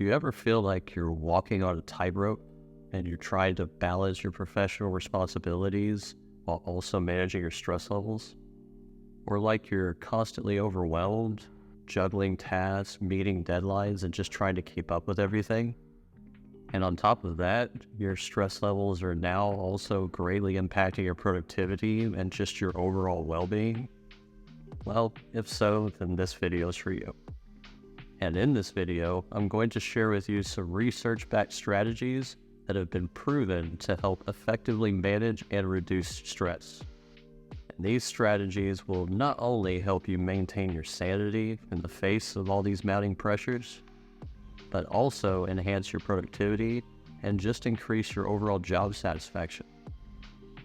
Do you ever feel like you're walking on a tightrope and you're trying to balance your professional responsibilities while also managing your stress levels? Or like you're constantly overwhelmed, juggling tasks, meeting deadlines, and just trying to keep up with everything? And on top of that, your stress levels are now also greatly impacting your productivity and just your overall well-being? Well, if so, then this video is for you. And in this video, I'm going to share with you some research-backed strategies that have been proven to help effectively manage and reduce stress. And these strategies will not only help you maintain your sanity in the face of all these mounting pressures, but also enhance your productivity and just increase your overall job satisfaction.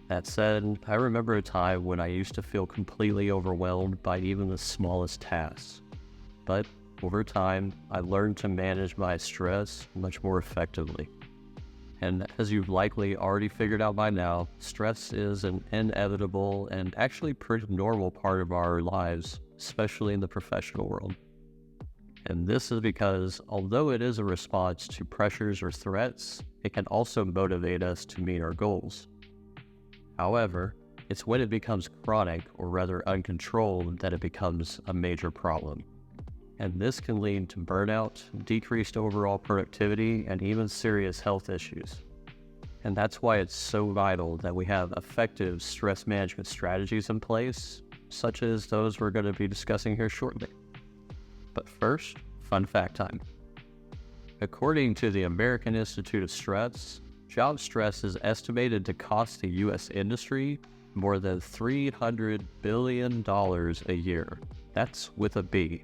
That said, I remember a time when I used to feel completely overwhelmed by even the smallest tasks. But over time, I learned to manage my stress much more effectively. And as you've likely already figured out by now, stress is an inevitable and actually pretty normal part of our lives, especially in the professional world. And this is because, although it is a response to pressures or threats, it can also motivate us to meet our goals. However, it's when it becomes chronic, or rather uncontrolled, that it becomes a major problem. And this can lead to burnout, decreased overall productivity, and even serious health issues. And that's why it's so vital that we have effective stress management strategies in place, such as those we're going to be discussing here shortly. But first, fun fact time. According to the American Institute of Stress, job stress is estimated to cost the U.S. industry more than $300 billion a year. That's with a B.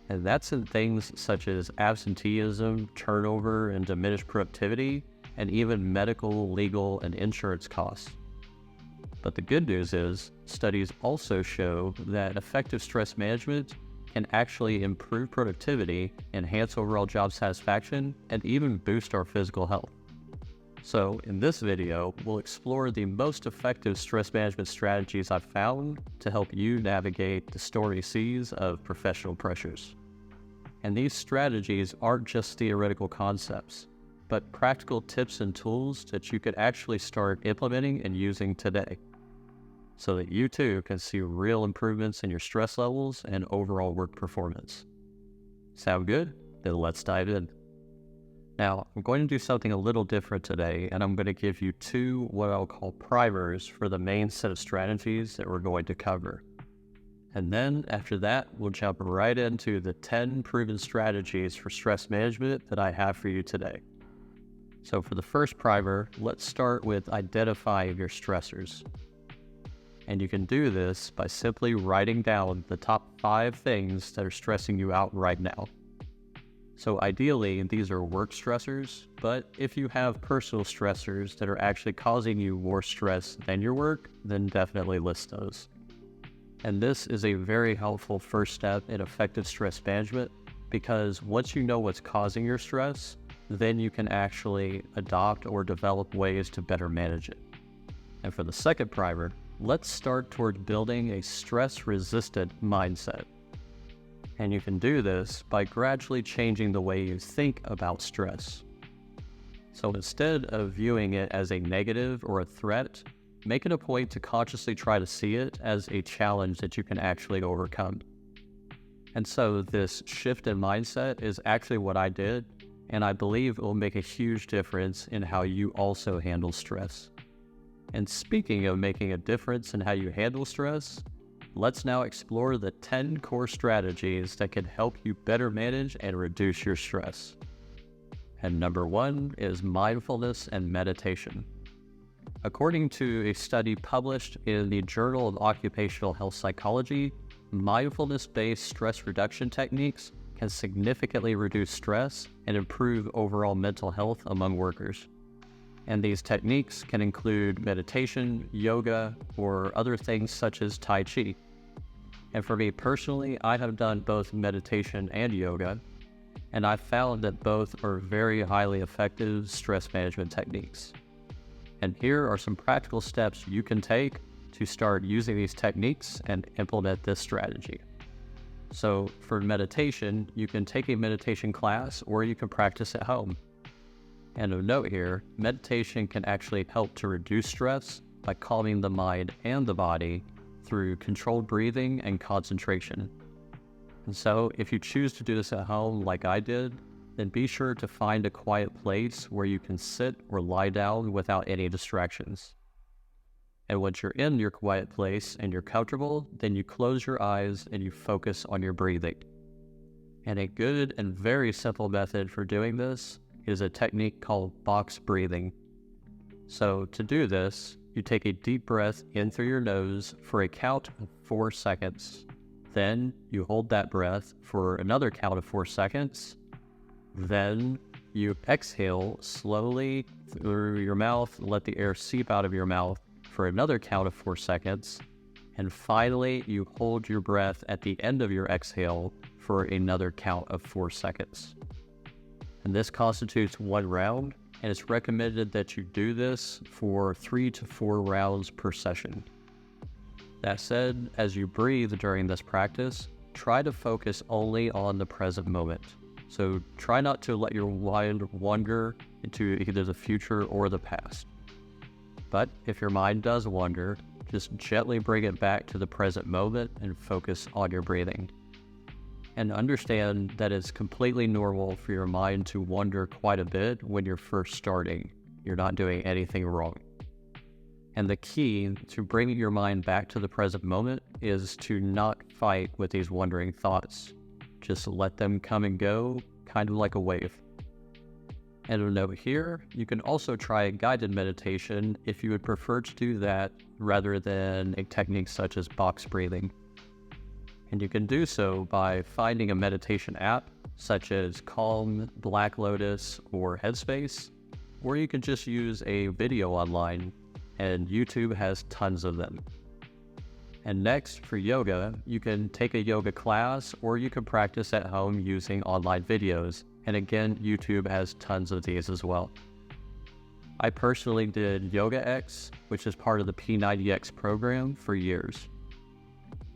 And that's in things such as absenteeism, turnover, and diminished productivity, and even medical, legal, and insurance costs. But the good news is, studies also show that effective stress management can actually improve productivity, enhance overall job satisfaction, and even boost our physical health. So in this video, we'll explore the most effective stress management strategies I've found to help you navigate the stormy seas of professional pressures. And these strategies aren't just theoretical concepts, but practical tips and tools that you could actually start implementing and using today, so that you too can see real improvements in your stress levels and overall work performance. Sound good? Then let's dive in. Now, I'm going to do something a little different today, and I'm going to give you two what I'll call primers for the main set of strategies that we're going to cover. And then after that, we'll jump right into the 10 proven strategies for stress management that I have for you today. So for the first primer, let's start with identifying your stressors. And you can do this by simply writing down the top 5 things that are stressing you out right now. So ideally, these are work stressors, but if you have personal stressors that are actually causing you more stress than your work, then definitely list those. And this is a very helpful first step in effective stress management, because once you know what's causing your stress, then you can actually adopt or develop ways to better manage it. And for the second primer, let's start toward building a stress-resistant mindset. And you can do this by gradually changing the way you think about stress. So instead of viewing it as a negative or a threat, make it a point to consciously try to see it as a challenge that you can actually overcome. And so this shift in mindset is actually what I did, and I believe it will make a huge difference in how you also handle stress. And speaking of making a difference in how you handle stress, let's now explore the 10 core strategies that can help you better manage and reduce your stress. And number 1 is mindfulness and meditation. According to a study published in the Journal of Occupational Health Psychology, mindfulness-based stress reduction techniques can significantly reduce stress and improve overall mental health among workers. And these techniques can include meditation, yoga, or other things such as Tai Chi. And for me personally, I have done both meditation and yoga, and I've found that both are very highly effective stress management techniques. And here are some practical steps you can take to start using these techniques and implement this strategy. So for meditation, you can take a meditation class or you can practice at home. And a note here, meditation can actually help to reduce stress by calming the mind and the body through controlled breathing and concentration. And so if you choose to do this at home like I did, then be sure to find a quiet place where you can sit or lie down without any distractions. And once you're in your quiet place and you're comfortable, then you close your eyes and you focus on your breathing. And a good and very simple method for doing this is a technique called box breathing. So to do this, you take a deep breath in through your nose for a count of 4 seconds. Then you hold that breath for another count of 4 seconds. Then you exhale slowly through your mouth, let the air seep out of your mouth for another count of 4 seconds. And finally, you hold your breath at the end of your exhale for another count of 4 seconds. And this constitutes one round, and it's recommended that you do this for 3 to 4 rounds per session. That said, as you breathe during this practice, try to focus only on the present moment. So try not to let your mind wander into either the future or the past. But if your mind does wander, just gently bring it back to the present moment and focus on your breathing. And understand that it's completely normal for your mind to wander quite a bit when you're first starting. You're not doing anything wrong. And the key to bringing your mind back to the present moment is to not fight with these wandering thoughts. Just let them come and go, kind of like a wave. And a note here, you can also try a guided meditation if you would prefer to do that rather than a technique such as box breathing. And you can do so by finding a meditation app such as Calm, Black Lotus, or Headspace, or you can just use a video online, and YouTube has tons of them. And next, for yoga, you can take a yoga class or you can practice at home using online videos. And again, YouTube has tons of these as well. I personally did Yoga X, which is part of the P90X program, for years.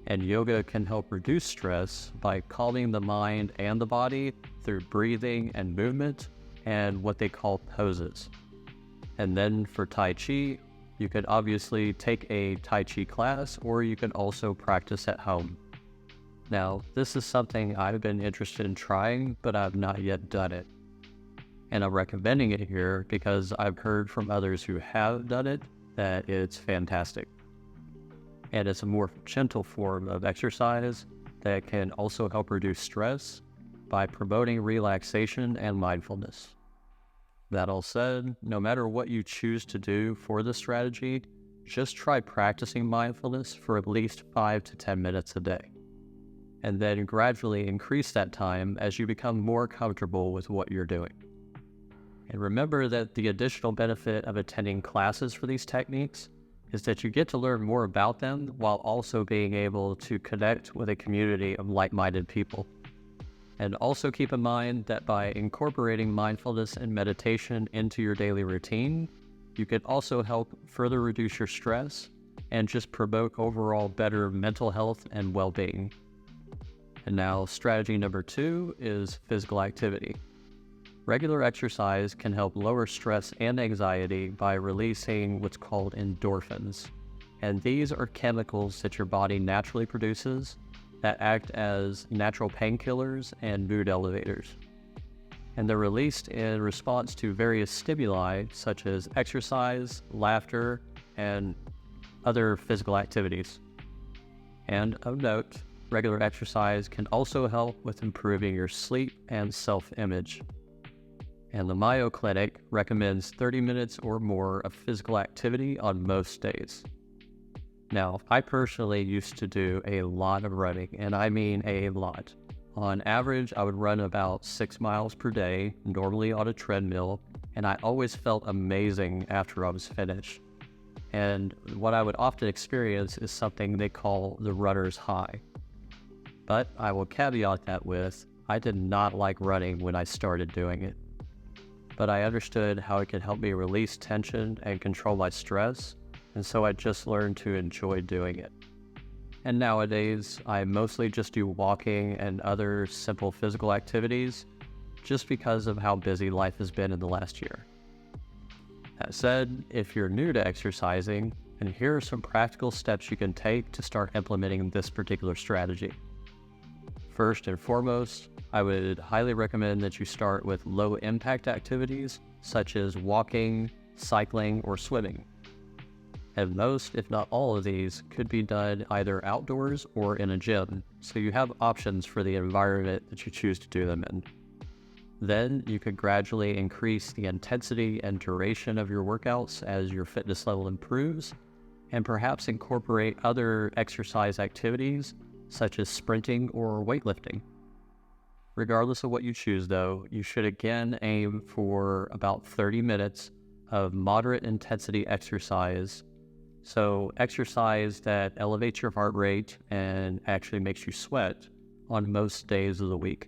And yoga can help reduce stress by calming the mind and the body through breathing and movement and what they call poses. And then for Tai Chi, you could obviously take a Tai Chi class or you can also practice at home. Now, this is something I've been interested in trying, but I've not yet done it. And I'm recommending it here because I've heard from others who have done it that it's fantastic. And it's a more gentle form of exercise that can also help reduce stress by promoting relaxation and mindfulness. That all said, no matter what you choose to do for this strategy, just try practicing mindfulness for at least 5 to 10 minutes a day. And then gradually increase that time as you become more comfortable with what you're doing. And remember that the additional benefit of attending classes for these techniques is that you get to learn more about them while also being able to connect with a community of like-minded people. And also keep in mind that by incorporating mindfulness and meditation into your daily routine, you can also help further reduce your stress and just promote overall better mental health and well-being. And now strategy number 2 is physical activity. Regular exercise can help lower stress and anxiety by releasing what's called endorphins. And these are chemicals that your body naturally produces that act as natural painkillers and mood elevators. And they're released in response to various stimuli such as exercise, laughter, and other physical activities. And of note, regular exercise can also help with improving your sleep and self-image. And the Mayo Clinic recommends 30 minutes or more of physical activity on most days. Now, I personally used to do a lot of running, and I mean a lot. On average, I would run about 6 miles per day, normally on a treadmill, and I always felt amazing after I was finished. And what I would often experience is something they call the runner's high. But I will caveat that with, I did not like running when I started doing it. But I understood how it could help me release tension and control my stress, and so I just learned to enjoy doing it. And nowadays, I mostly just do walking and other simple physical activities just because of how busy life has been in the last year. That said, if you're new to exercising, and here are some practical steps you can take to start implementing this particular strategy. First and foremost, I would highly recommend that you start with low-impact activities such as walking, cycling, or swimming. And most, if not all of these, could be done either outdoors or in a gym, so you have options for the environment that you choose to do them in. Then you could gradually increase the intensity and duration of your workouts as your fitness level improves, and perhaps incorporate other exercise activities such as sprinting or weightlifting. Regardless of what you choose though, you should again aim for about 30 minutes of moderate intensity exercise. So exercise that elevates your heart rate and actually makes you sweat on most days of the week.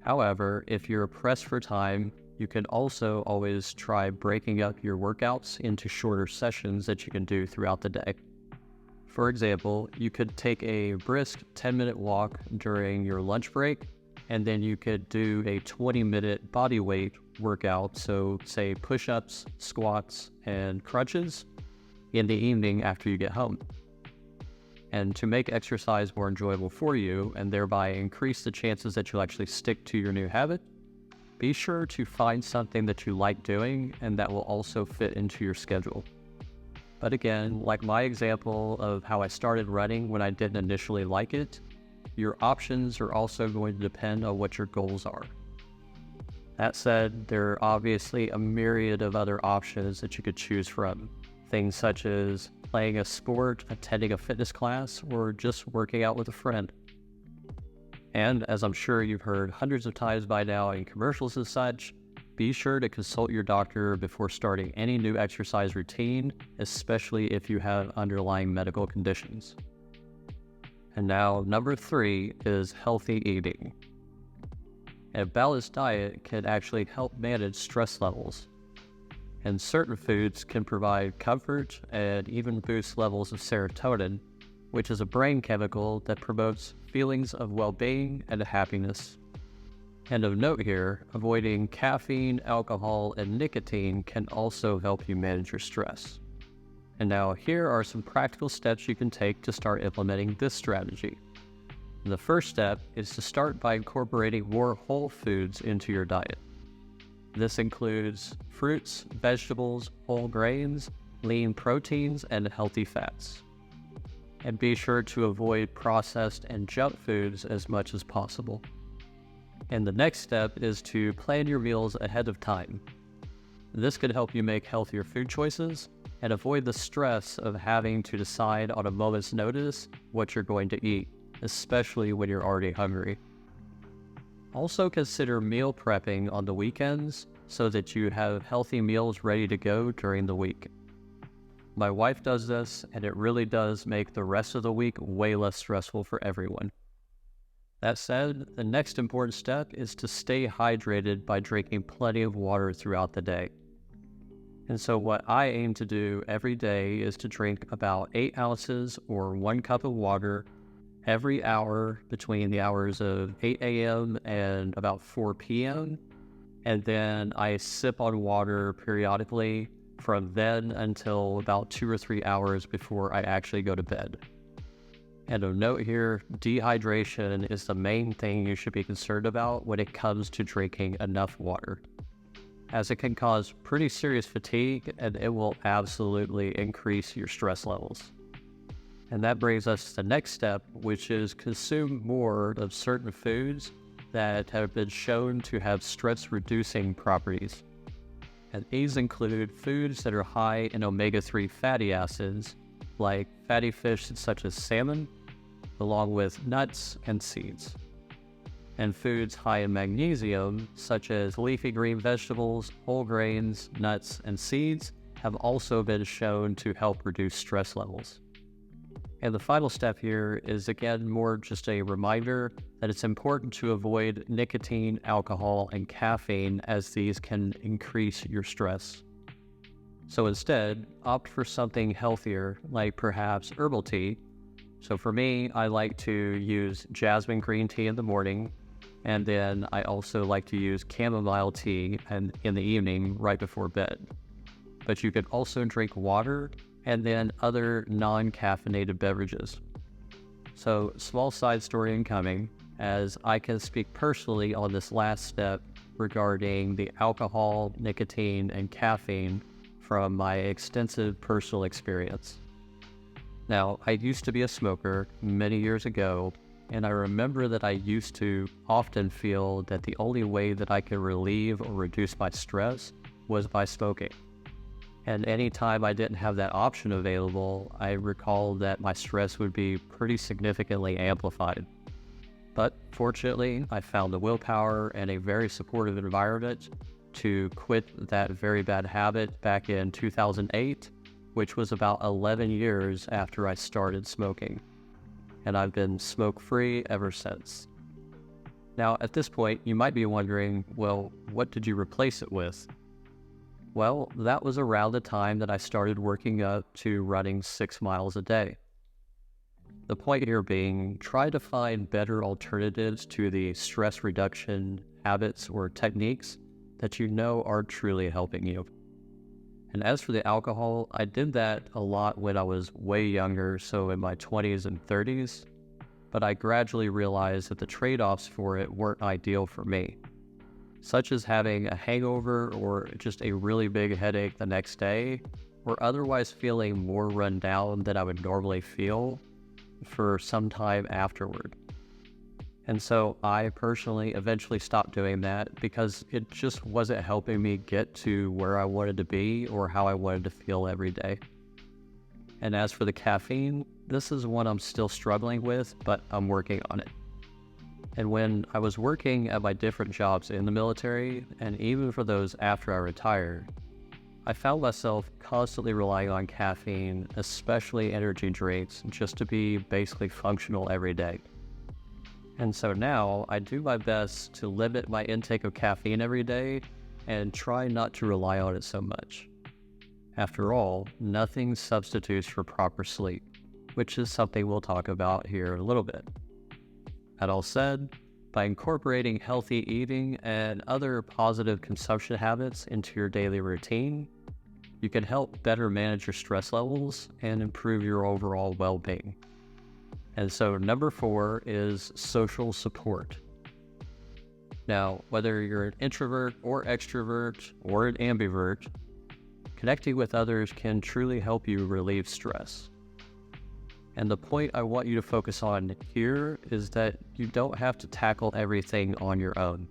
However, if you're pressed for time, you can also always try breaking up your workouts into shorter sessions that you can do throughout the day. For example, you could take a brisk 10-minute walk during your lunch break, and then you could do a 20-minute body weight workout, so say push-ups, squats, and crunches in the evening after you get home. And to make exercise more enjoyable for you and thereby increase the chances that you'll actually stick to your new habit, be sure to find something that you like doing and that will also fit into your schedule. But again, like my example of how I started running when I didn't initially like it, your options are also going to depend on what your goals are. That said, there are obviously a myriad of other options that you could choose from. Things such as playing a sport, attending a fitness class, or just working out with a friend. And as I'm sure you've heard hundreds of times by now in commercials and such, be sure to consult your doctor before starting any new exercise routine, especially if you have underlying medical conditions. And now, number 3 is healthy eating. A balanced diet can actually help manage stress levels. And certain foods can provide comfort and even boost levels of serotonin, which is a brain chemical that promotes feelings of well-being and happiness. And of note here, avoiding caffeine, alcohol, and nicotine can also help you manage your stress. And now here are some practical steps you can take to start implementing this strategy. The first step is to start by incorporating more whole foods into your diet. This includes fruits, vegetables, whole grains, lean proteins, and healthy fats. And be sure to avoid processed and junk foods as much as possible. And the next step is to plan your meals ahead of time. This could help you make healthier food choices and avoid the stress of having to decide on a moment's notice what you're going to eat, especially when you're already hungry. Also consider meal prepping on the weekends so that you have healthy meals ready to go during the week. My wife does this, and it really does make the rest of the week way less stressful for everyone. That said, the next important step is to stay hydrated by drinking plenty of water throughout the day. And so what I aim to do every day is to drink about 8 ounces or 1 cup of water every hour between the hours of 8 a.m. and about 4 p.m. And then I sip on water periodically from then until about 2 or 3 hours before I actually go to bed. And of note here, dehydration is the main thing you should be concerned about when it comes to drinking enough water, as it can cause pretty serious fatigue and it will absolutely increase your stress levels. And that brings us to the next step, which is consume more of certain foods that have been shown to have stress-reducing properties. And these include foods that are high in omega-3 fatty acids, like fatty fish such as salmon, along with nuts and seeds. And foods high in magnesium, such as leafy green vegetables, whole grains, nuts, and seeds, have also been shown to help reduce stress levels. And the final step here is, again, more just a reminder that it's important to avoid nicotine, alcohol, and caffeine, as these can increase your stress. So instead, opt for something healthier, like perhaps herbal tea, So for me, I like to use jasmine green tea in the morning, and then I also like to use chamomile tea in the evening right before bed. But you could also drink water and then other non-caffeinated beverages. So small side story incoming, as I can speak personally on this last step regarding the alcohol, nicotine, and caffeine from my extensive personal experience. Now, I used to be a smoker many years ago, and I remember that I used to often feel that the only way that I could relieve or reduce my stress was by smoking. And anytime I didn't have that option available, I recall that my stress would be pretty significantly amplified. But fortunately, I found the willpower and a very supportive environment to quit that very bad habit back in 2008, which was about 11 years after I started smoking. And I've been smoke-free ever since. Now, at this point, you might be wondering, well, what did you replace it with? Well, that was around the time that I started working up to running 6 miles a day. The point here being, try to find better alternatives to the stress reduction habits or techniques that you know are truly helping you. And as for the alcohol, I did that a lot when I was way younger, so in my 20s and 30s, but I gradually realized that the trade-offs for it weren't ideal for me, such as having a hangover or just a really big headache the next day, or otherwise feeling more run down than I would normally feel for some time afterward. And so I personally eventually stopped doing that because it just wasn't helping me get to where I wanted to be or how I wanted to feel every day. And as for the caffeine, this is one I'm still struggling with, but I'm working on it. And when I was working at my different jobs in the military, and even for those after I retired, I found myself constantly relying on caffeine, especially energy drinks, just to be basically functional every day. And so now I do my best to limit my intake of caffeine every day and try not to rely on it so much. After all, nothing substitutes for proper sleep, which is something we'll talk about here in a little bit. That all said, by incorporating healthy eating and other positive consumption habits into your daily routine, you can help better manage your stress levels and improve your overall well-being. And so number 4 is social support. Now, whether you're an introvert or extrovert or an ambivert, connecting with others can truly help you relieve stress. And the point I want you to focus on here is that you don't have to tackle everything on your own.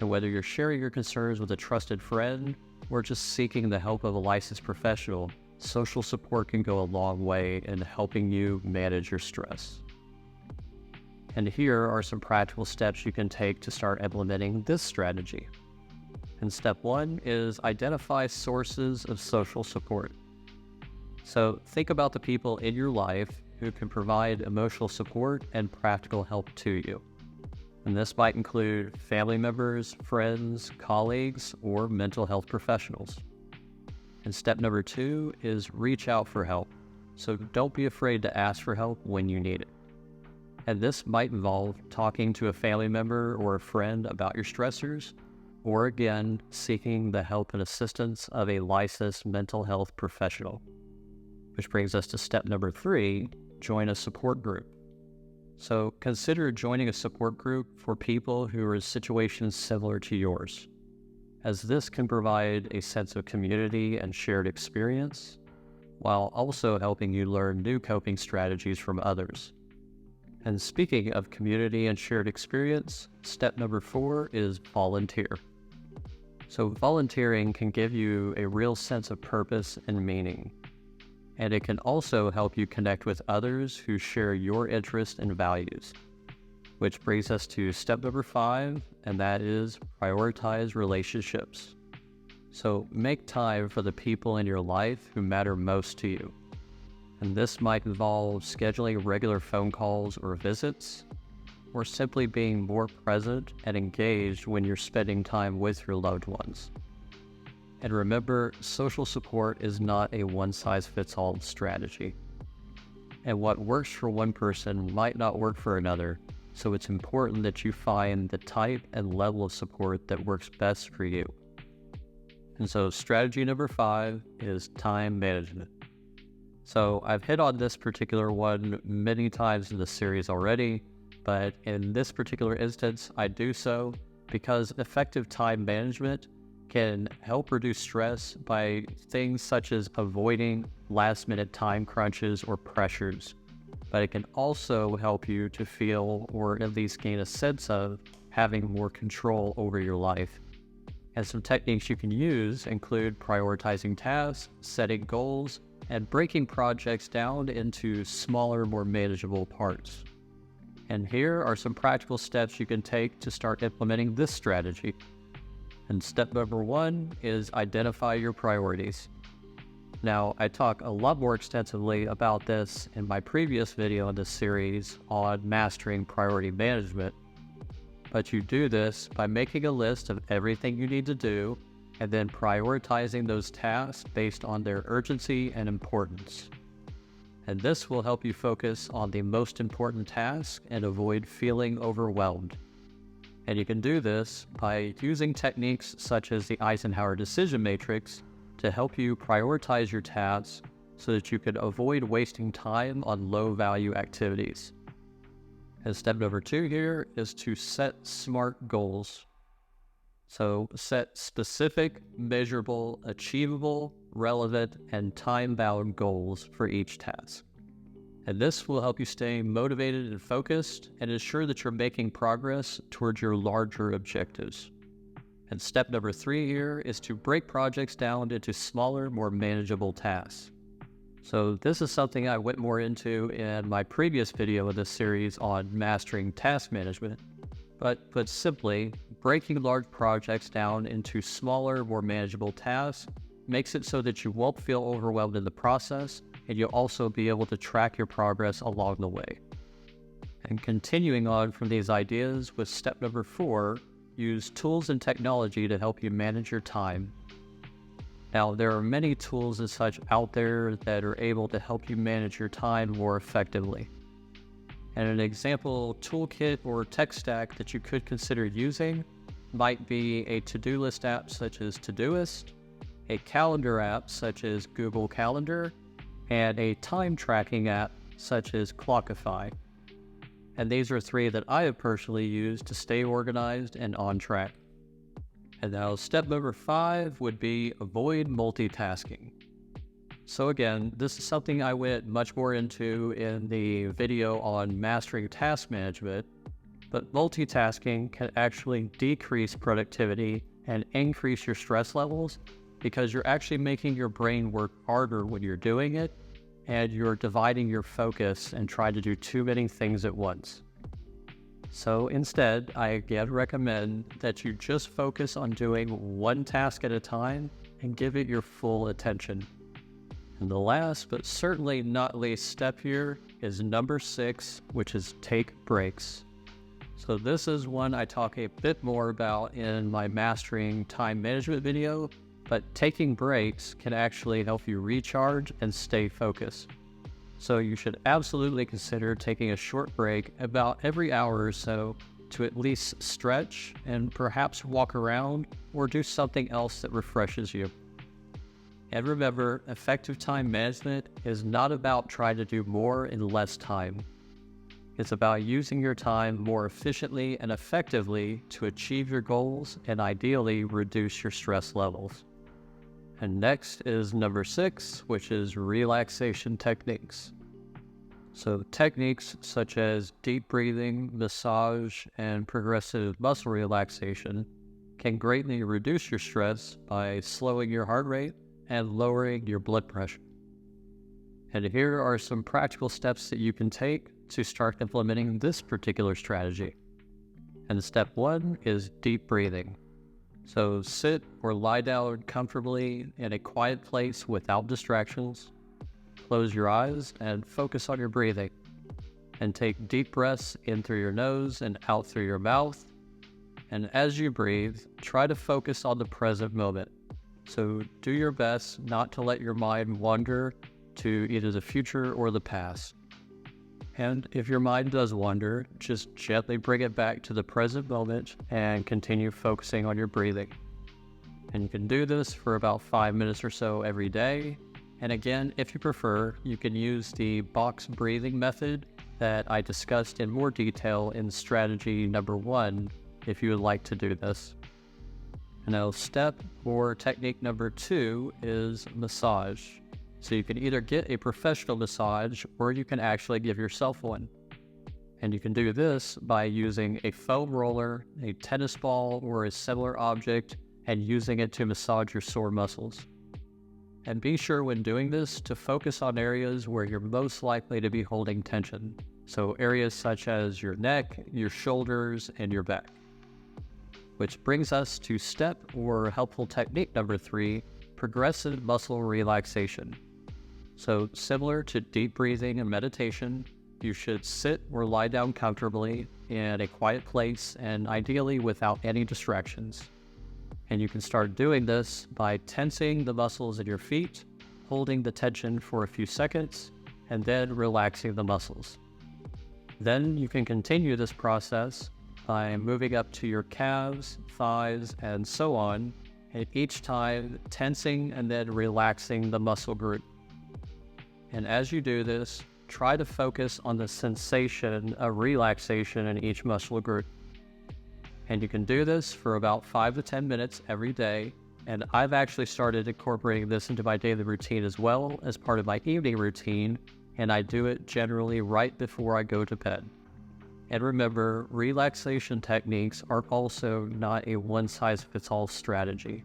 And whether you're sharing your concerns with a trusted friend or just seeking the help of a licensed professional, social support can go a long way in helping you manage your stress. And here are some practical steps you can take to start implementing this strategy. And step 1 is identify sources of social support. So think about the people in your life who can provide emotional support and practical help to you. And this might include family members, friends, colleagues, or mental health professionals. And step number 2 is reach out for help. So don't be afraid to ask for help when you need it. And this might involve talking to a family member or a friend about your stressors, or again, seeking the help and assistance of a licensed mental health professional. Which brings us to step number 3, join a support group. So consider joining a support group for people who are in situations similar to yours, as this can provide a sense of community and shared experience, while also helping you learn new coping strategies from others. And speaking of community and shared experience, step number 4 is volunteer. So volunteering can give you a real sense of purpose and meaning. And it can also help you connect with others who share your interests and values. Which brings us to step number 5, and that is prioritize relationships. So make time for the people in your life who matter most to you. And this might involve scheduling regular phone calls or visits, or simply being more present and engaged when you're spending time with your loved ones. And remember, social support is not a one-size-fits-all strategy. and what works for one person might not work for another, so it's important that you find the type and level of support that works best for you. And so strategy number 5 is time management. So I've hit on this particular one many times in the series already, but in this particular instance, I do so because effective time management can help reduce stress by things such as avoiding last-minute time crunches or pressures. But it can also help you to feel, or at least gain a sense of, having more control over your life. And some techniques you can use include prioritizing tasks, setting goals, and breaking projects down into smaller, more manageable parts. And here are some practical steps you can take to start implementing this strategy. And step number 1 is identify your priorities. Now, I talk a lot more extensively about this in my previous video in this series on mastering priority management, but you do this by making a list of everything you need to do and then prioritizing those tasks based on their urgency and importance. And this will help you focus on the most important tasks and avoid feeling overwhelmed. And you can do this by using techniques such as the Eisenhower decision matrix to help you prioritize your tasks so that you can avoid wasting time on low-value activities. And step number 2 here is to set SMART goals. So set specific, measurable, achievable, relevant, and time-bound goals for each task. And this will help you stay motivated and focused and ensure that you're making progress towards your larger objectives. And step number 3 here is to break projects down into smaller, more manageable tasks. So this is something I went more into in my previous video of this series on mastering task management. But put simply, breaking large projects down into smaller, more manageable tasks makes it so that you won't feel overwhelmed in the process, and you'll also be able to track your progress along the way. And continuing on from these ideas with step number 4, use tools and technology to help you manage your time. Now, there are many tools and such out there that are able to help you manage your time more effectively. And an example toolkit or tech stack that you could consider using might be a to-do list app such as Todoist, a calendar app such as Google Calendar, and a time tracking app such as Clockify. And these are 3 that I have personally used to stay organized and on track. And now step number 5 would be avoid multitasking. So again, this is something I went much more into in the video on mastering task management, but multitasking can actually decrease productivity and increase your stress levels because you're actually making your brain work harder when you're doing it, and you're dividing your focus and trying to do too many things at once. So instead, I again recommend that you just focus on doing one task at a time and give it your full attention. And the last, but certainly not least step here is number 6, which is take breaks. So this is one I talk a bit more about in my mastering time management video, but taking breaks can actually help you recharge and stay focused. So you should absolutely consider taking a short break about every hour or so to at least stretch and perhaps walk around or do something else that refreshes you. And remember, effective time management is not about trying to do more in less time. It's about using your time more efficiently and effectively to achieve your goals and ideally reduce your stress levels. And next is number 6, which is relaxation techniques. So techniques such as deep breathing, massage, and progressive muscle relaxation can greatly reduce your stress by slowing your heart rate and lowering your blood pressure. And here are some practical steps that you can take to start implementing this particular strategy. And step 1 is deep breathing. So sit or lie down comfortably in a quiet place without distractions. Close your eyes and focus on your breathing. And take deep breaths in through your nose and out through your mouth. And as you breathe, try to focus on the present moment. So do your best not to let your mind wander to either the future or the past. And if your mind does wander, just gently bring it back to the present moment and continue focusing on your breathing. And you can do this for about 5 minutes or so every day. And again, if you prefer, you can use the box breathing method that I discussed in more detail in strategy number 1 if you would like to do this. And now step or technique number 2 is massage. So you can either get a professional massage or you can actually give yourself one. And you can do this by using a foam roller, a tennis ball, or a similar object and using it to massage your sore muscles. And be sure when doing this to focus on areas where you're most likely to be holding tension. So areas such as your neck, your shoulders, and your back. Which brings us to step or helpful technique number 3, progressive muscle relaxation. So similar to deep breathing and meditation, you should sit or lie down comfortably in a quiet place and ideally without any distractions. And you can start doing this by tensing the muscles in your feet, holding the tension for a few seconds, and then relaxing the muscles. Then you can continue this process by moving up to your calves, thighs, and so on, and each time tensing and then relaxing the muscle group. And as you do this, try to focus on the sensation of relaxation in each muscle group. And you can do this for about 5 to 10 minutes every day. And I've actually started incorporating this into my daily routine as well as part of my evening routine. And I do it generally right before I go to bed. And remember, relaxation techniques are also not a one-size-fits-all strategy.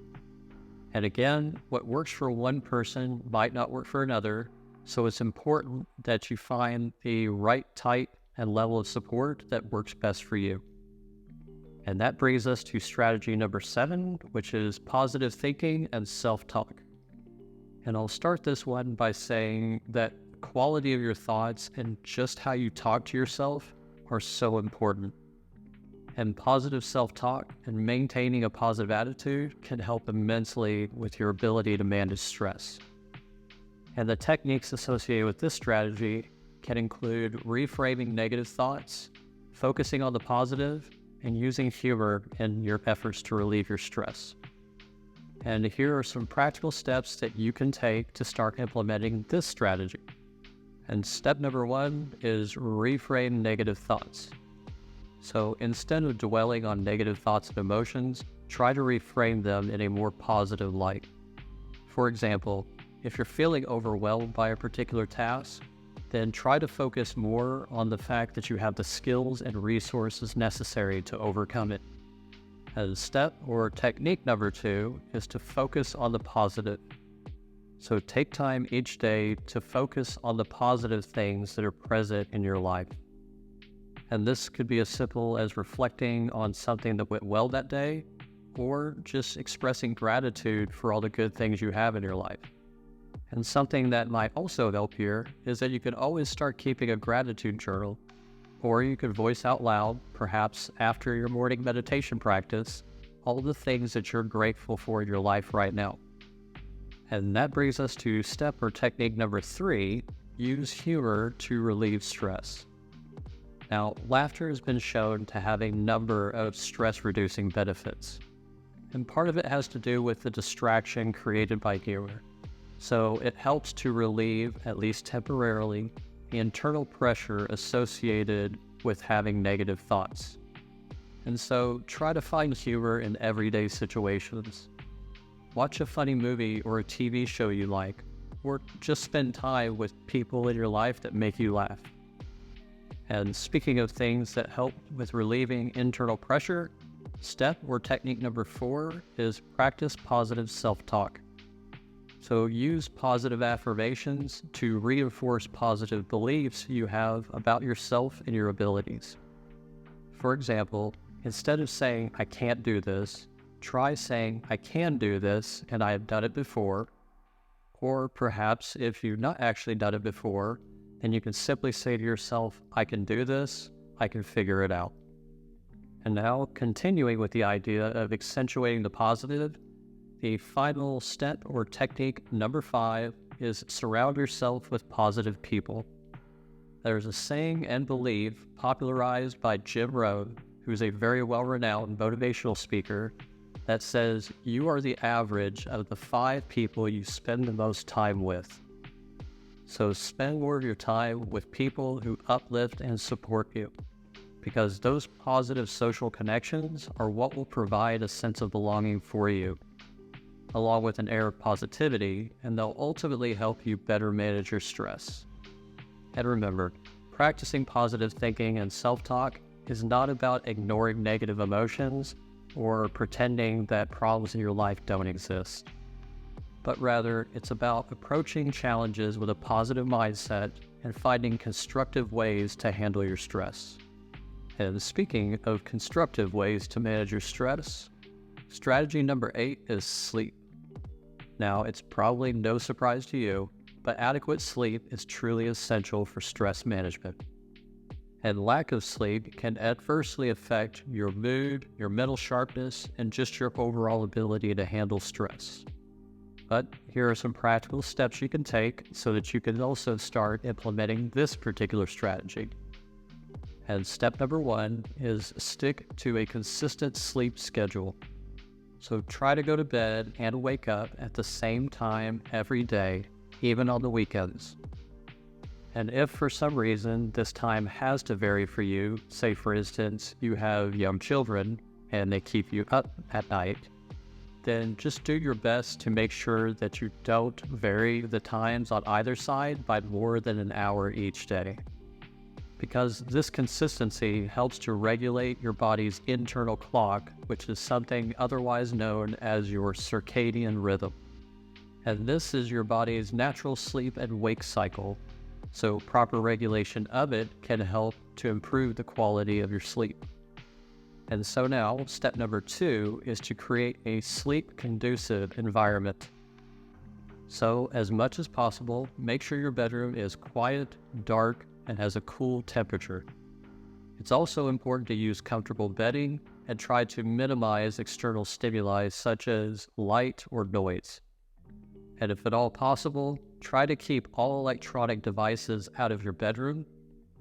And again, what works for one person might not work for another. So it's important that you find the right type and level of support that works best for you. And that brings us to strategy number 7, which is positive thinking and self-talk. And I'll start this one by saying that the quality of your thoughts and just how you talk to yourself are so important. And positive self-talk and maintaining a positive attitude can help immensely with your ability to manage stress. And the techniques associated with this strategy can include reframing negative thoughts, focusing on the positive, and using humor in your efforts to relieve your stress. And here are some practical steps that you can take to start implementing this strategy. And step number 1 is reframe negative thoughts. So instead of dwelling on negative thoughts and emotions, try to reframe them in a more positive light. For example, if you're feeling overwhelmed by a particular task, then try to focus more on the fact that you have the skills and resources necessary to overcome it. And step or technique number 2 is to focus on the positive. So take time each day to focus on the positive things that are present in your life. And this could be as simple as reflecting on something that went well that day, or just expressing gratitude for all the good things you have in your life. And something that might also help here is that you can always start keeping a gratitude journal, or you could voice out loud, perhaps after your morning meditation practice, all the things that you're grateful for in your life right now. And that brings us to step or technique number 3, use humor to relieve stress. Now, laughter has been shown to have a number of stress-reducing benefits. And part of it has to do with the distraction created by humor. So it helps to relieve, at least temporarily, the internal pressure associated with having negative thoughts. And so try to find humor in everyday situations. Watch a funny movie or a TV show you like, or just spend time with people in your life that make you laugh. And speaking of things that help with relieving internal pressure, step or technique number 4 is practice positive self-talk. So use positive affirmations to reinforce positive beliefs you have about yourself and your abilities. For example, instead of saying, "I can't do this," try saying, "I can do this and I have done it before." Or perhaps if you've not actually done it before, then you can simply say to yourself, "I can do this, I can figure it out." And now, continuing with the idea of accentuating the positive, the final step or technique number 5 is surround yourself with positive people. There's a saying and belief popularized by Jim Rohn, who's a very well-renowned motivational speaker, that says you are the average of the 5 people you spend the most time with. So spend more of your time with people who uplift and support you, because those positive social connections are what will provide a sense of belonging for you, along with an air of positivity, and they'll ultimately help you better manage your stress. And remember, practicing positive thinking and self-talk is not about ignoring negative emotions or pretending that problems in your life don't exist, but rather it's about approaching challenges with a positive mindset and finding constructive ways to handle your stress. And speaking of constructive ways to manage your stress, strategy number 8 is sleep. Now, it's probably no surprise to you, but adequate sleep is truly essential for stress management. And lack of sleep can adversely affect your mood, your mental sharpness, and just your overall ability to handle stress. But here are some practical steps you can take so that you can also start implementing this particular strategy. And step number 1 is stick to a consistent sleep schedule. So try to go to bed and wake up at the same time every day, even on the weekends. And if for some reason this time has to vary for you, say for instance you have young children and they keep you up at night, then just do your best to make sure that you don't vary the times on either side by more than an hour each day. Because this consistency helps to regulate your body's internal clock, which is something otherwise known as your circadian rhythm. And this is your body's natural sleep and wake cycle, so proper regulation of it can help to improve the quality of your sleep. And so now, step number 2 is to create a sleep-conducive environment. So, as much as possible, make sure your bedroom is quiet, dark, and has a cool temperature. It's also important to use comfortable bedding and try to minimize external stimuli such as light or noise. And if at all possible, try to keep all electronic devices out of your bedroom,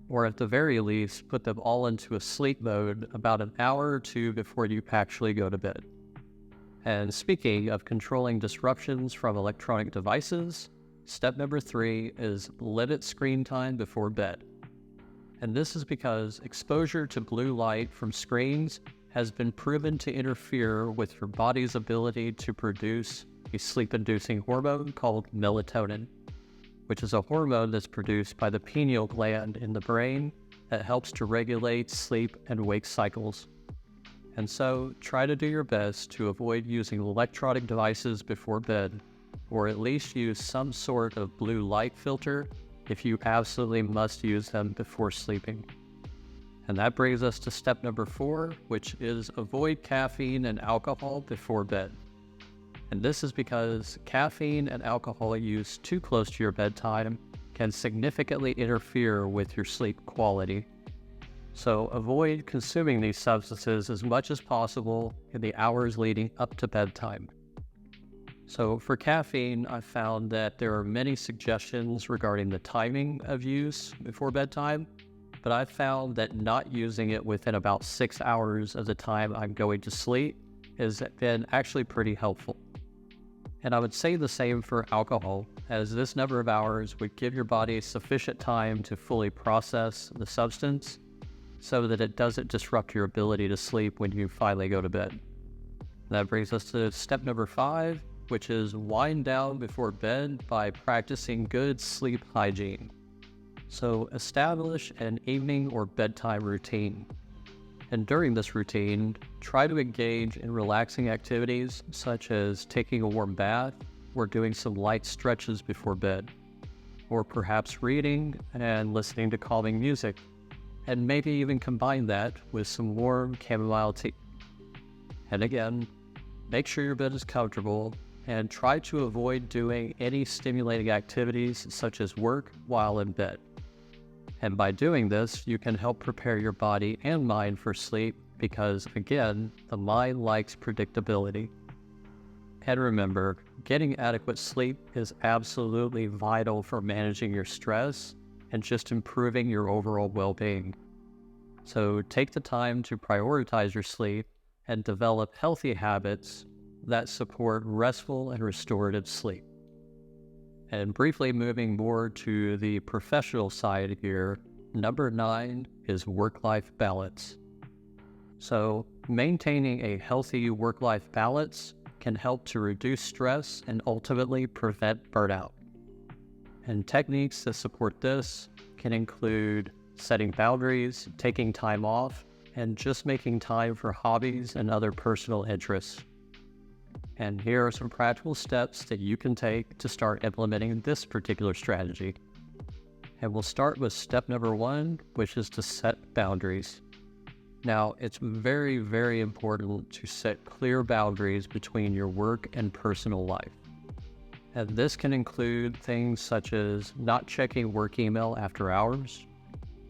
or at the very least, put them all into a sleep mode about an hour or 2 before you actually go to bed. And speaking of controlling disruptions from electronic devices, step number 3 is limit screen time before bed. And this is because exposure to blue light from screens has been proven to interfere with your body's ability to produce a sleep-inducing hormone called melatonin, which is a hormone that's produced by the pineal gland in the brain that helps to regulate sleep and wake cycles. And so try to do your best to avoid using electronic devices before bed, or at least use some sort of blue light filter if you absolutely must use them before sleeping. And that brings us to step number 4, which is avoid caffeine and alcohol before bed. And this is because caffeine and alcohol use too close to your bedtime can significantly interfere with your sleep quality. So avoid consuming these substances as much as possible in the hours leading up to bedtime. So for caffeine, I found that there are many suggestions regarding the timing of use before bedtime, but I found that not using it within about 6 hours of the time I'm going to sleep has been actually pretty helpful. And I would say the same for alcohol, as this number of hours would give your body sufficient time to fully process the substance so that it doesn't disrupt your ability to sleep when you finally go to bed. That brings us to step number 5, which is wind down before bed by practicing good sleep hygiene. So establish an evening or bedtime routine. And during this routine, try to engage in relaxing activities such as taking a warm bath or doing some light stretches before bed, or perhaps reading and listening to calming music, and maybe even combine that with some warm chamomile tea. And again, make sure your bed is comfortable and try to avoid doing any stimulating activities such as work while in bed. And by doing this, you can help prepare your body and mind for sleep because, again, the mind likes predictability. And remember, getting adequate sleep is absolutely vital for managing your stress and just improving your overall well-being. So take the time to prioritize your sleep and develop healthy habits that support restful and restorative sleep. And briefly moving more to the professional side here, number 9 is work-life balance. So maintaining a healthy work-life balance can help to reduce stress and ultimately prevent burnout. And techniques that support this can include setting boundaries, taking time off, and just making time for hobbies and other personal interests. And here are some practical steps that you can take to start implementing this particular strategy. And we'll start with step number 1, which is to set boundaries. Now, it's very, very important to set clear boundaries between your work and personal life. And this can include things such as not checking work email after hours,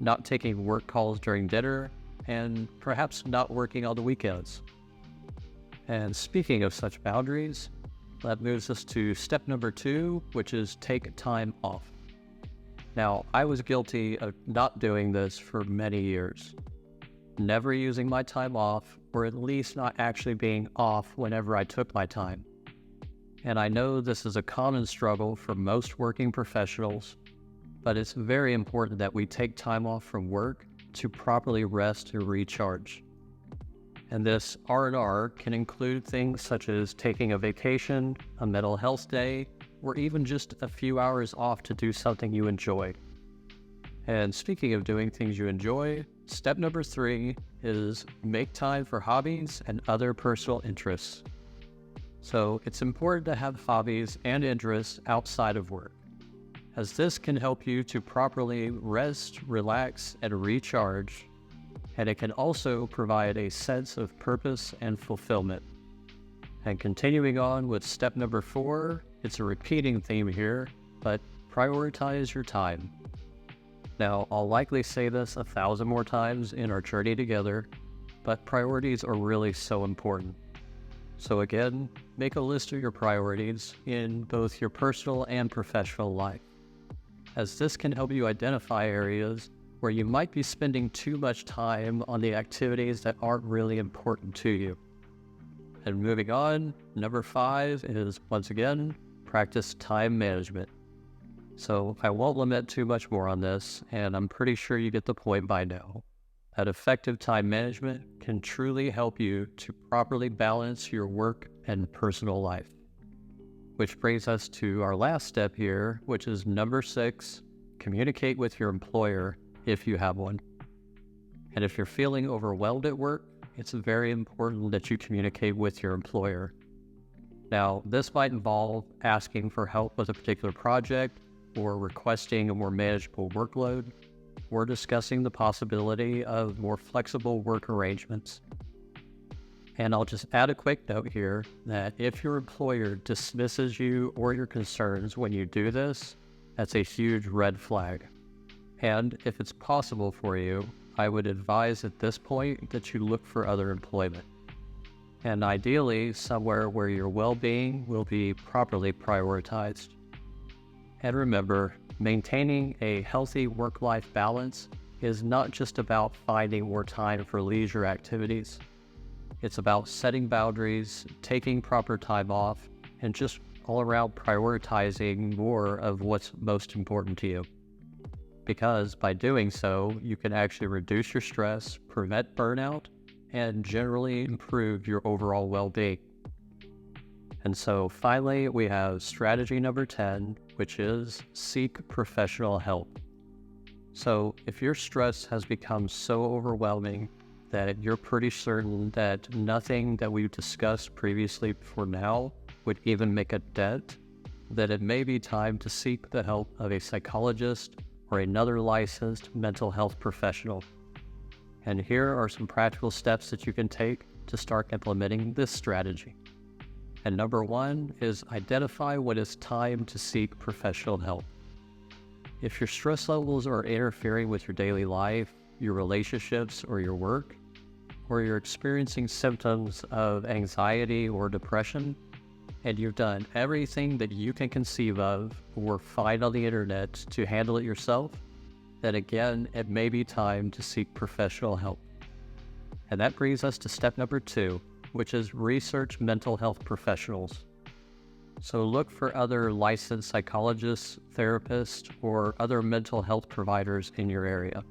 not taking work calls during dinner, and perhaps not working on the weekends. And speaking of such boundaries, that moves us to step number 2, which is take time off. Now, I was guilty of not doing this for many years, never using my time off, or at least not actually being off whenever I took my time. And I know this is a common struggle for most working professionals, but it's very important that we take time off from work to properly rest and recharge. And this R&R can include things such as taking a vacation, a mental health day, or even just a few hours off to do something you enjoy. And speaking of doing things you enjoy, step number 3 is make time for hobbies and other personal interests. So it's important to have hobbies and interests outside of work, as this can help you to properly rest, relax, and recharge. And it can also provide a sense of purpose and fulfillment. And continuing on with step number 4, it's a repeating theme here, but prioritize your time. Now, I'll likely say this 1,000 more times in our journey together, but priorities are really so important. So again, make a list of your priorities in both your personal and professional life, as this can help you identify areas where you might be spending too much time on the activities that aren't really important to you. And moving on, number 5 is, once again, practice time management. So I won't lament too much more on this, and I'm pretty sure you get the point by now, that effective time management can truly help you to properly balance your work and personal life. Which brings us to our last step here, which is number 6, communicate with your employer if you have one. And if you're feeling overwhelmed at work, it's very important that you communicate with your employer. Now, this might involve asking for help with a particular project, or requesting a more manageable workload, or discussing the possibility of more flexible work arrangements. And I'll just add a quick note here that if your employer dismisses you or your concerns when you do this, that's a huge red flag. And if it's possible for you, I would advise at this point that you look for other employment. And ideally, somewhere where your well-being will be properly prioritized. And remember, maintaining a healthy work-life balance is not just about finding more time for leisure activities. It's about setting boundaries, taking proper time off, and just all around prioritizing more of what's most important to you. Because by doing so, you can actually reduce your stress, prevent burnout, and generally improve your overall well-being. And so finally, we have strategy number 10, which is seek professional help. So if your stress has become so overwhelming that you're pretty certain that nothing that we've discussed previously before now would even make a dent, then it may be time to seek the help of a psychologist or another licensed mental health professional. And here are some practical steps that you can take to start implementing this strategy. And number 1 is identify when it's time to seek professional help. If your stress levels are interfering with your daily life, your relationships, or your work, or you're experiencing symptoms of anxiety or depression, and you've done everything that you can conceive of or find on the internet to handle it yourself, then again, it may be time to seek professional help. And that brings us to step number 2, which is research mental health professionals. So look for other licensed psychologists, therapists, or other mental health providers in your area.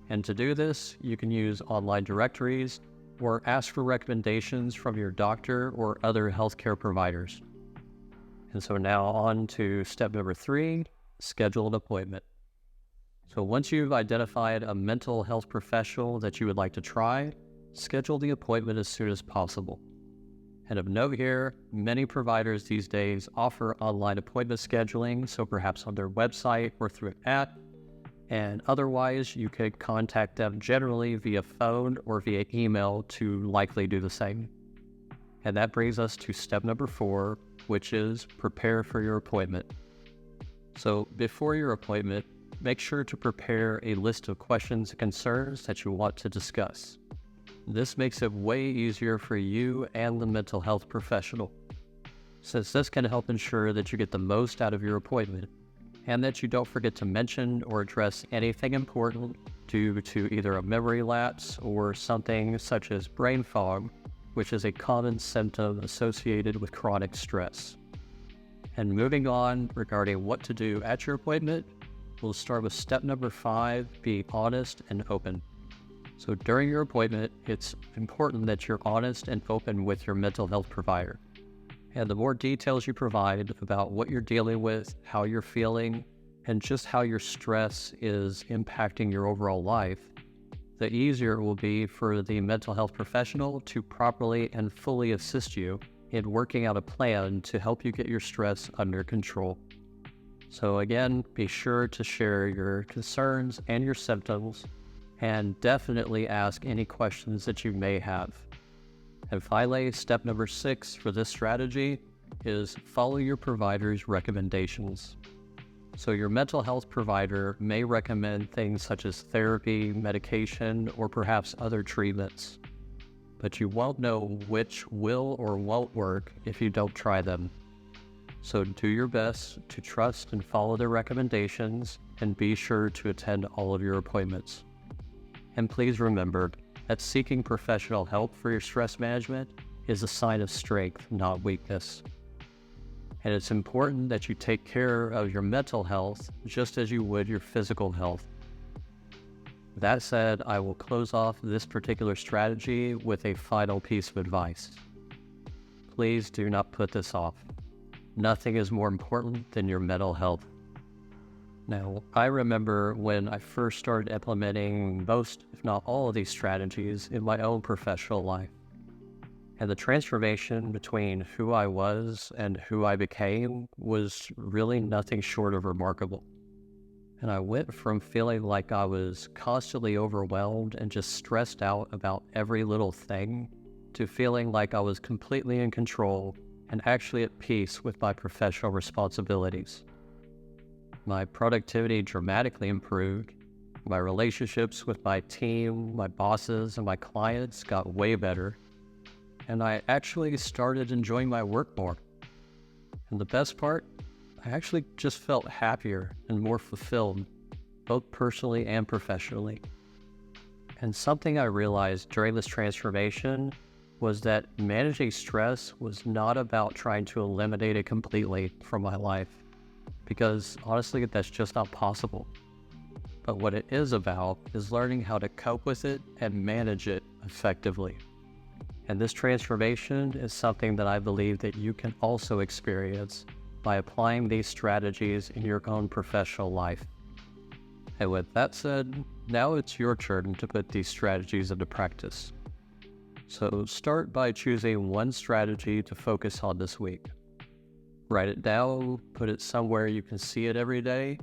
And to do this, you can use online directories or ask for recommendations from your doctor or other healthcare providers. And so now on to step number 3, schedule an appointment. So once you've identified a mental health professional that you would like to try, schedule the appointment as soon as possible. And of note here, many providers these days offer online appointment scheduling, so perhaps on their website or through an app, and otherwise you could contact them generally via phone or via email to likely do the same. And that brings us to step number 4, which is prepare for your appointment. So before your appointment, make sure to prepare a list of questions and concerns that you want to discuss. This makes it way easier for you and the mental health professional, since this can help ensure that you get the most out of your appointment and that you don't forget to mention or address anything important due to either a memory lapse or something such as brain fog, which is a common symptom associated with chronic stress. And moving on regarding what to do at your appointment, we'll start with step number 5, be honest and open. So during your appointment, it's important that you're honest and open with your mental health provider. And the more details you provide about what you're dealing with, how you're feeling, and just how your stress is impacting your overall life, the easier it will be for the mental health professional to properly and fully assist you in working out a plan to help you get your stress under control. So again, be sure to share your concerns and your symptoms, and definitely ask any questions that you may have. And finally, step number 6 for this strategy is follow your provider's recommendations. So your mental health provider may recommend things such as therapy, medication, or perhaps other treatments, but you won't know which will or won't work if you don't try them. So do your best to trust and follow their recommendations, and be sure to attend all of your appointments. And please remember that seeking professional help for your stress management is a sign of strength, not weakness. And it's important that you take care of your mental health just as you would your physical health. That said, I will close off this particular strategy with a final piece of advice. Please do not put this off. Nothing is more important than your mental health. Now, I remember when I first started implementing most, if not all, of these strategies in my own professional life. And the transformation between who I was and who I became was really nothing short of remarkable. And I went from feeling like I was constantly overwhelmed and just stressed out about every little thing to feeling like I was completely in control and actually at peace with my professional responsibilities. My productivity dramatically improved. My relationships with my team, my bosses, and my clients got way better. And I actually started enjoying my work more. And the best part, I actually just felt happier and more fulfilled, both personally and professionally. And something I realized during this transformation was that managing stress was not about trying to eliminate it completely from my life, because honestly, that's just not possible. But what it is about is learning how to cope with it and manage it effectively. And this transformation is something that I believe that you can also experience by applying these strategies in your own professional life. And with that said, now it's your turn to put these strategies into practice. So start by choosing one strategy to focus on this week. Write it down, put it somewhere you can see it every day,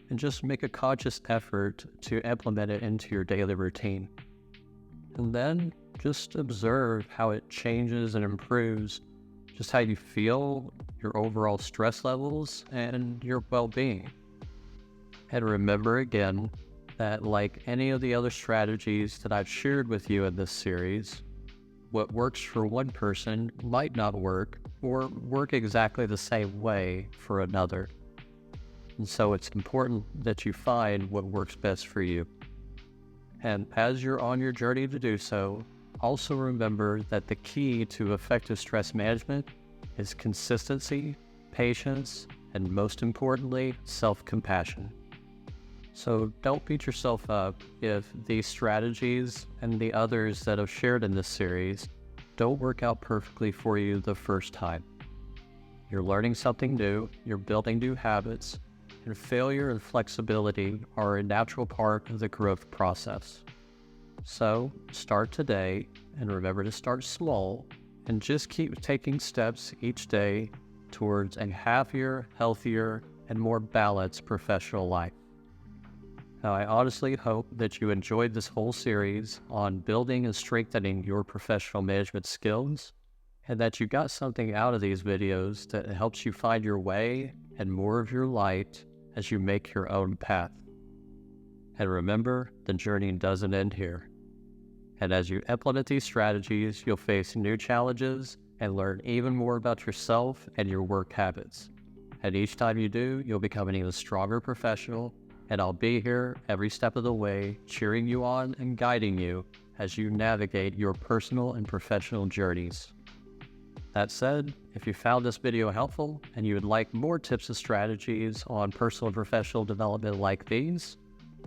and just make a conscious effort to implement it into your daily routine. And then just observe how it changes and improves just how you feel, your overall stress levels, and your well-being. And remember again that like any of the other strategies that I've shared with you in this series, what works for one person might not work or work exactly the same way for another. And so it's important that you find what works best for you. And as you're on your journey to do so, also remember that the key to effective stress management is consistency, patience, and most importantly, self-compassion. So don't beat yourself up if these strategies and the others that I've shared in this series don't work out perfectly for you the first time. You're learning something new, you're building new habits, and failure and flexibility are a natural part of the growth process. So start today, and remember to start small, and just keep taking steps each day towards a happier, healthier, and more balanced professional life. Now, I honestly hope that you enjoyed this whole series on building and strengthening your professional management skills, and that you got something out of these videos that helps you find your way and more of your light as you make your own path. And remember, the journey doesn't end here. And as you implement these strategies, you'll face new challenges and learn even more about yourself and your work habits. And each time you do, you'll become an even stronger professional, and I'll be here every step of the way, cheering you on and guiding you as you navigate your personal and professional journeys. That said, if you found this video helpful and you would like more tips and strategies on personal and professional development like these,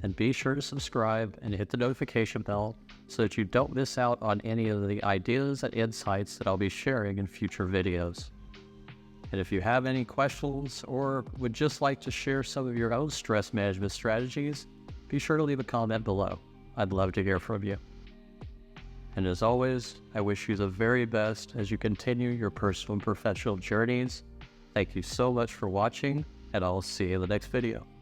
then be sure to subscribe and hit the notification bell so that you don't miss out on any of the ideas and insights that I'll be sharing in future videos. And if you have any questions or would just like to share some of your own stress management strategies, be sure to leave a comment below. I'd love to hear from you. And as always, I wish you the very best as you continue your personal and professional journeys. Thank you so much for watching, and I'll see you in the next video.